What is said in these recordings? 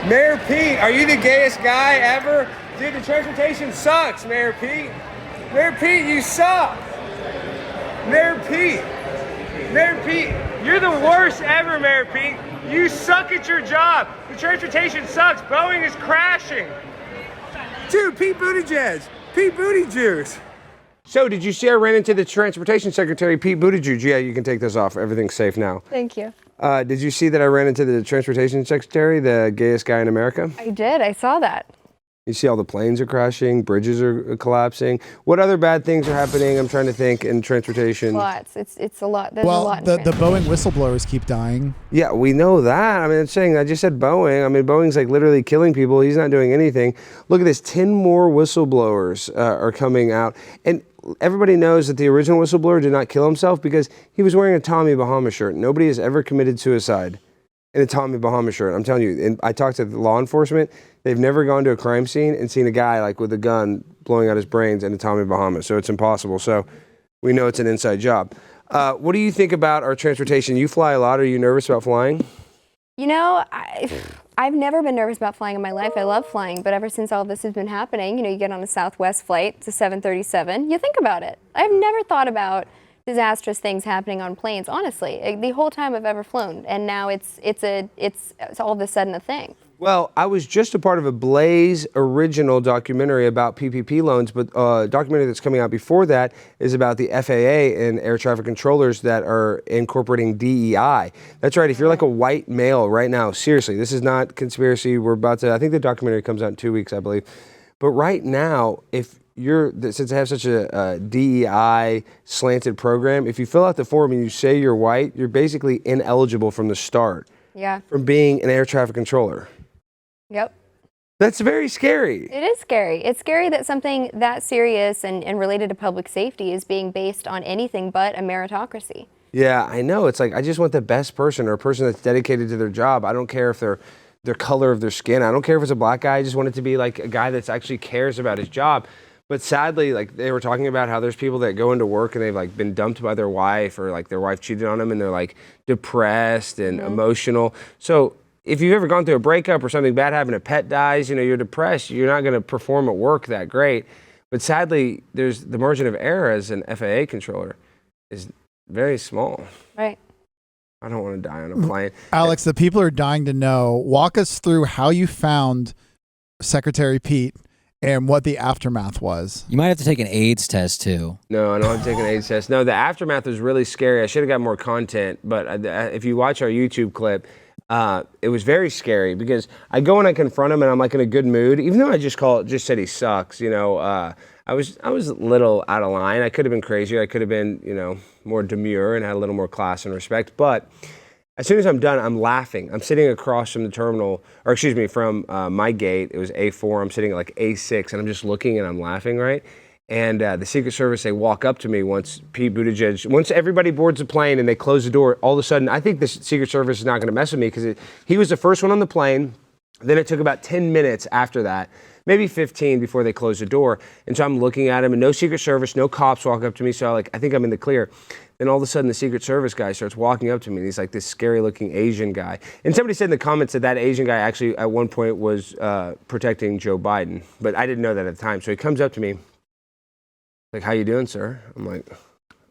Mayor Pete, are you the gayest guy ever? Dude, the transportation sucks, Mayor Pete. Mayor Pete, you suck. Mayor Pete. Mayor Pete, you're the worst ever, Mayor Pete. You suck at your job. The transportation sucks. Boeing is crashing. Dude, Pete Buttigieg. Pete Buttigieg. So, did you see I ran into the transportation secretary, Pete Buttigieg? Yeah, you can take this off. Everything's safe now. Thank you. Did you see that I ran into the transportation secretary, the gayest guy in America? I did. I saw that. You see all the planes are crashing, bridges are collapsing. What other bad things are happening? I'm trying to think in transportation. Lots. It's a lot. There's a lot. Well, the Boeing whistleblowers keep dying. Yeah, we know that. I mean, I just said Boeing. I mean, Boeing's like literally killing people. He's not doing anything. Look at this. 10 more whistleblowers are coming out. And everybody knows that the original whistleblower did not kill himself because he was wearing a Tommy Bahama shirt. Nobody has ever committed suicide in a Tommy Bahama shirt. I'm telling you, and I talked to the law enforcement. They've never gone to a crime scene and seen a guy like with a gun blowing out his brains in a Tommy Bahama. So it's impossible. So we know it's an inside job. What do you think about our transportation? You fly a lot. Are you nervous about flying? You know, I've never been nervous about flying in my life. I love flying, but ever since all this has been happening, you know, you get on a Southwest flight, it's a 737, you think about it. I've never thought about disastrous things happening on planes, honestly, the whole time I've ever flown, and now it's all of a sudden a thing. Well, I was just a part of a Blaze original documentary about PPP loans, but a documentary that's coming out before that is about the FAA and air traffic controllers that are incorporating DEI. That's right. If you're like a white male right now, seriously, this is not conspiracy. I think the documentary comes out in 2 weeks, I believe. But right now, since they have such a DEI slanted program, if you fill out the form and you say you're white, you're basically ineligible from the start. Yeah. From being an air traffic controller. Yep. That's very scary. It is scary. It's scary that something that serious and related to public safety is being based on anything but a meritocracy. Yeah, I know. It's like, I just want the best person or a person that's dedicated to their job. I don't care if their color of their skin. I don't care if it's a black guy. I just want it to be like a guy that actually cares about his job. But sadly, like they were talking about how there's people that go into work and they've like been dumped by their wife or like their wife cheated on them and they're like depressed and emotional. So if you've ever gone through a breakup or something bad happened, a pet dies, you know, you're depressed, you're not going to perform at work that great. But sadly, there's the margin of error as an FAA controller is very small. Right. I don't want to die on a plane. Alex, the people are dying to know. Walk us through how you found Secretary Pete and what the aftermath was. You might have to take an AIDS test too. No, I don't have to take an AIDS test. No, the aftermath was really scary. I should have got more content, but if you watch our YouTube clip, it was very scary because I go and I confront him and I'm like in a good mood, even though I just said he sucks. You know, I was a little out of line. I could have been crazier. I could have been, you know, more demure and had a little more class and respect. But as soon as I'm done, I'm laughing. I'm sitting across from the terminal, or excuse me, from my gate. It was A4. I'm sitting at like A6 and I'm just looking and I'm laughing, right? And the Secret Service, they walk up to me once everybody boards the plane and they close the door, all of a sudden, I think the Secret Service is not going to mess with me because he was the first one on the plane. Then it took about 10 minutes after that, maybe 15 before they closed the door. And so I'm looking at him and no Secret Service, no cops walk up to me. So I think I'm in the clear. Then all of a sudden the Secret Service guy starts walking up to me and he's like this scary looking Asian guy. And somebody said in the comments that Asian guy actually at one point was protecting Joe Biden, but I didn't know that at the time. So he comes up to me. Like, how you doing, sir? I'm like,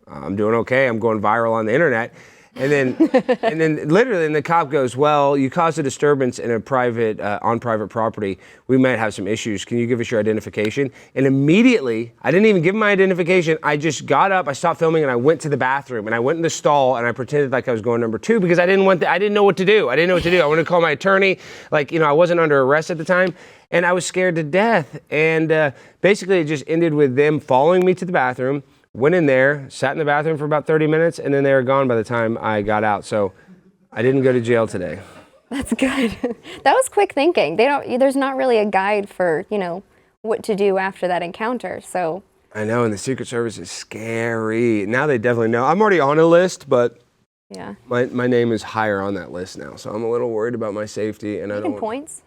I'm doing okay. I'm going viral on the internet. And then literally, and the cop goes, well, you caused a disturbance in on private property. We might have some issues. Can you give us your identification? And immediately, I didn't even give him my identification. I just got up, I stopped filming, and I went to the bathroom. And I went in the stall, and I pretended like I was going number 2 because I didn't know what to do. I wanted to call my attorney. Like, you know, I wasn't under arrest at the time. And I was scared to death. And basically, it just ended with them following me to the bathroom, went in there, sat in the bathroom for about 30 minutes, and then they were gone by the time I got out. So I didn't go to jail today. That's good. That was quick thinking. There's not really a guide for, you know, what to do after that encounter. So I know, and the Secret Service is scary. Now they definitely know. I'm already on a list, but yeah, my name is higher on that list now. So I'm a little worried about my safety. And I don't want points?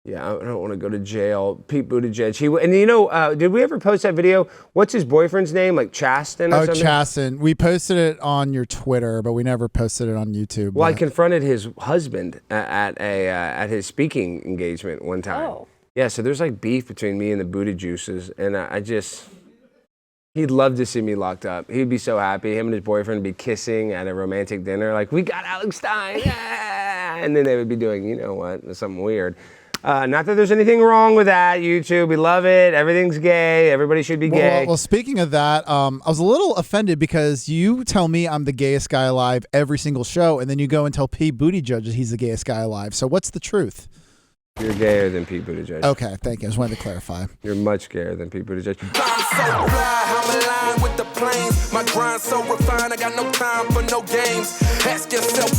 Yeah, I don't want to go to jail. Pete Buttigieg. And you know, did we ever post that video? What's his boyfriend's name? Like Chasten or something? Chasten. We posted it on your Twitter, but we never posted it on YouTube. Well, I confronted his husband at his speaking engagement one time. Oh. Yeah, so there's like beef between me and the Buttigieg's, and he'd love to see me locked up. He'd be so happy. Him and his boyfriend would be kissing at a romantic dinner, like, we got Alex Stein, yeah! And then they would be doing, you know what, something weird. Not that there's anything wrong with that, YouTube. We love it. Everything's gay. Everybody should be gay. Well, speaking of that, I was a little offended because you tell me I'm the gayest guy alive every single show, and then you go and tell Pete Buttigieg that he's the gayest guy alive. So what's the truth? You're gayer than Pete Buttigieg. Okay, thank you. I just wanted to clarify. You're much gayer than Pete Buttigieg. I'm so fly, I'm aligned with the planes. My grind so refined, I got no time for no games. Ask yourself